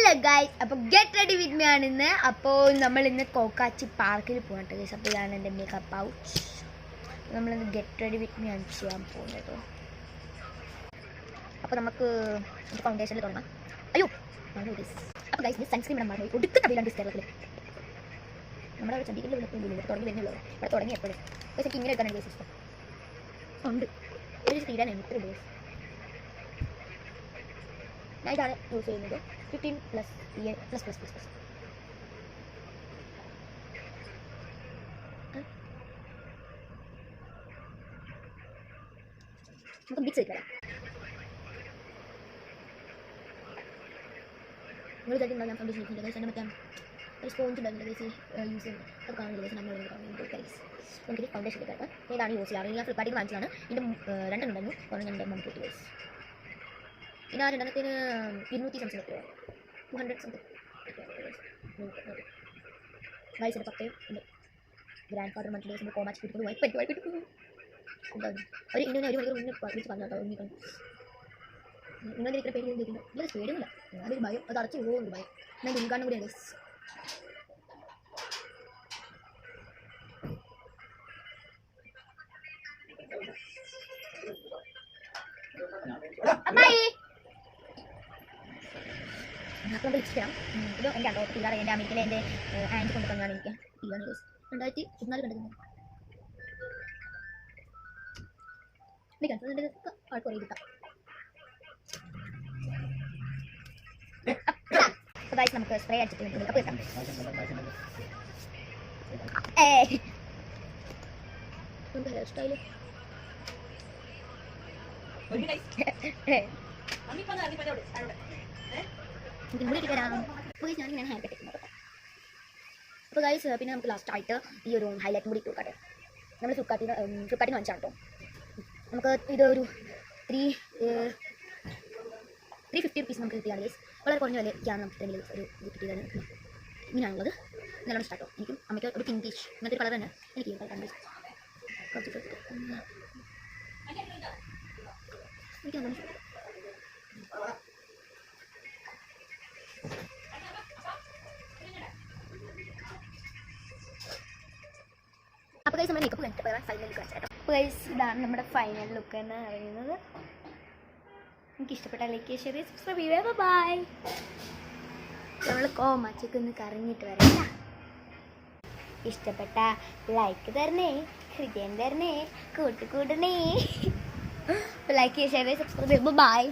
Hello guys, അപ്പോൾ get ready with me ആണ് ഇന്ന്. അപ്പോൾ നമ്മൾ ഇന്ന് കോക്കാച്ചി പാർക്കിൽ പോകട്ടെ ഗൈസ്. അപ്പോൾ ഇതാണ് എൻ്റെ മേക്കപ്പ് പൗച്ച്. നമ്മളിന്ന് ഗെറ്റ് റെഡി വിത്ത് മീ ആണ് ചെയ്യാൻ പോകുന്നത്. അപ്പോൾ നമുക്ക് ഫൗണ്ടേഷനിൽ തുടങ്ങാം. അയ്യോ അപ്പോൾ ഗൈസ്, ഇത് സൺസ്ക്രീൻ ഇടാൻ മറന്നു. ഒടുക്കത്തെ വെയിലാണ് കേരളത്തിൽ. നമ്മുടെ അവിടെ ചണ്ഡീഗഡിൽ തുടങ്ങി വരുന്നുള്ളൂ. ഇവിടെ തുടങ്ങി എപ്പോഴും ഗൈസ് എനിക്ക് ഇങ്ങനെ എടുക്കാനാണ് ഗൈസ് ഇഷ്ടം. ഉണ്ട് ഒരു തീരാനാണ് ഇത്ര ഡേയ്സ്. ഞാൻ ഇതാണ് യൂസ് ചെയ്യുന്നത്. 15+++++. നമുക്ക് മിക്സ് ചെയ്ത് കളയാം. നിങ്ങൾ വിചാരിക്കുന്നുണ്ടാവും ഞാൻ ഫൗണ്ടേഷൻ യൂസ് ചെയ്യുന്നത്. മറ്റേ ഒരു സ്പോഞ്ച് ഉണ്ടായിരുന്നില്ല ഗൈസ് യൂസ് ചെയ്യുന്നത്. അത് കാണുന്നില്ല ഗൈസ്, നമ്മൾ കാണുന്നത് ഗൈസ്. നമുക്കിത് ഫൗണ്ടേഷൻ എടുക്കാം. ഏതാണ് യൂസ് ചെയ്യാറ്? ഞാൻ ഫ്ലിപ്കാർട്ടിൽ വാങ്ങിച്ചതാണ്. ഇതിൻ്റെ 2 ഉണ്ടായിരുന്നു. കുറഞ്ഞ എൻ്റെ മണി കിട്ടി ഗൈസ്. ഇനി ആ രണ്ടെണ്ണത്തിന് 200 സംതിങ് എത്രയോ 200 സംതിങ് ഗൈസിൻ്റെ പക്കയും എൻ്റെ ഗ്രാൻഡ് ഫാദർ മന്ത്ലി ഡേയ്സിൻ്റെ കോമാച്ച് കിട്ടുന്നത് വായിപ്പിട്ടു ഉണ്ടാവും. ഒരു ഇങ്ങനെ 1 മണിക്കൂർ മുന്നേ വിളിച്ച് പറഞ്ഞാൽ ഉറങ്ങിക്കണം. നിങ്ങളുടെ ഇത്ര പേര് ചോദിക്കുന്നു. ഇല്ല പേടിയൊന്നുമില്ല, അതൊരു ഭയം. അത് അടച്ചു പോകുന്നുണ്ട് ഭയം. ഞാൻ ഉദ്ഘാടനം കൂടിയാണ് ഗൈസ്. അമ്മായി അപ്പോൾ നമുക്ക് ലിപ്സ്റ്റിക് ഇടാം. ഇത് എൻ്റെ ആട്ടോ പിള്ളേരെ എൻ്റെ അമേരിക്കയിലെ എൻ്റെ ആൻറ്റി കൊണ്ട് തന്നാണ് എനിക്ക്. ഇതാണ് 2014 കണ്ടത്. ആൾക്ക് കുറേ കിട്ടാം. അപ്പോൾ ഗൈസ് നമുക്ക് സ്പ്രേ അടിച്ചിട്ട് മേക്കപ്പ് കിട്ടാം. നമുക്ക് ഹെയർ സ്റ്റൈല് മുടി തരാം. അപ്പോൾ ഞാനിങ്ങനെ ഹെയർ കട്ട് ചെയ്യുന്നത്. അപ്പോൾ ഗൈസ് പിന്നെ നമുക്ക് ലാസ്റ്റ് ആയിട്ട് ഈ ഒരു ഹൈലൈറ്റും കൂടി ഇട്ട് കൊടുക്കട്ടെ. നമ്മൾ ഫ്ലിപ്കാർട്ടിൽ നിന്ന് വാങ്ങിച്ചാണ് കേട്ടോ. നമുക്ക് ഇത് ഒരു 350 റുപ്പീസ് നമുക്ക് കിട്ടിയാണ് ഗൈസ്. വളരെ കുറഞ്ഞ വിലയ്ക്കാണ് നമുക്ക് ഇത്രയും ഒരു ഇത് കിട്ടിയത്. ഇങ്ങനെയാണുള്ളത്. നല്ലോണം ഇഷ്ടമാട്ടോ. എനിക്കും അമ്മയ്ക്ക് ഒരു പിങ്കിഷ് ഇങ്ങനത്തെ കളർ തന്നെ എനിക്ക് കളർ കുറച്ച് എനിക്ക് നല്ലോണം ഇഷ്ടം. അപ്പോൾ ഗൈസ് നമ്മൾ മേക്കപ്പ് കഴിഞ്ഞിട്ട് ഫൈനൽ ലുക്ക് കാണിച്ചാട്ടോ. അപ്പോൾ ഗൈസ് ഇതാണ് നമ്മുടെ ഫൈനൽ ലുക്ക് എന്ന് പറയുന്നത്. എനിക്ക് ഇഷ്ടപ്പെട്ട ലൈക്ക് ഷെയർ സബ്സ്ക്രൈബ് ചെയ്യുക. ബൈ. നമ്മൾ കോമാച്ചൊക്കെ ഒന്ന് കറങ്ങിയിട്ട് വരാം. ഇഷ്ടപ്പെട്ട ലൈക്ക് തരണേ, ഹൃദയം തരണേ, കൂട്ടുകൂടണേ. ലൈക്ക് ഷെയർ സബ്സ്ക്രൈബ് ചെയ്യുക. ബൈ.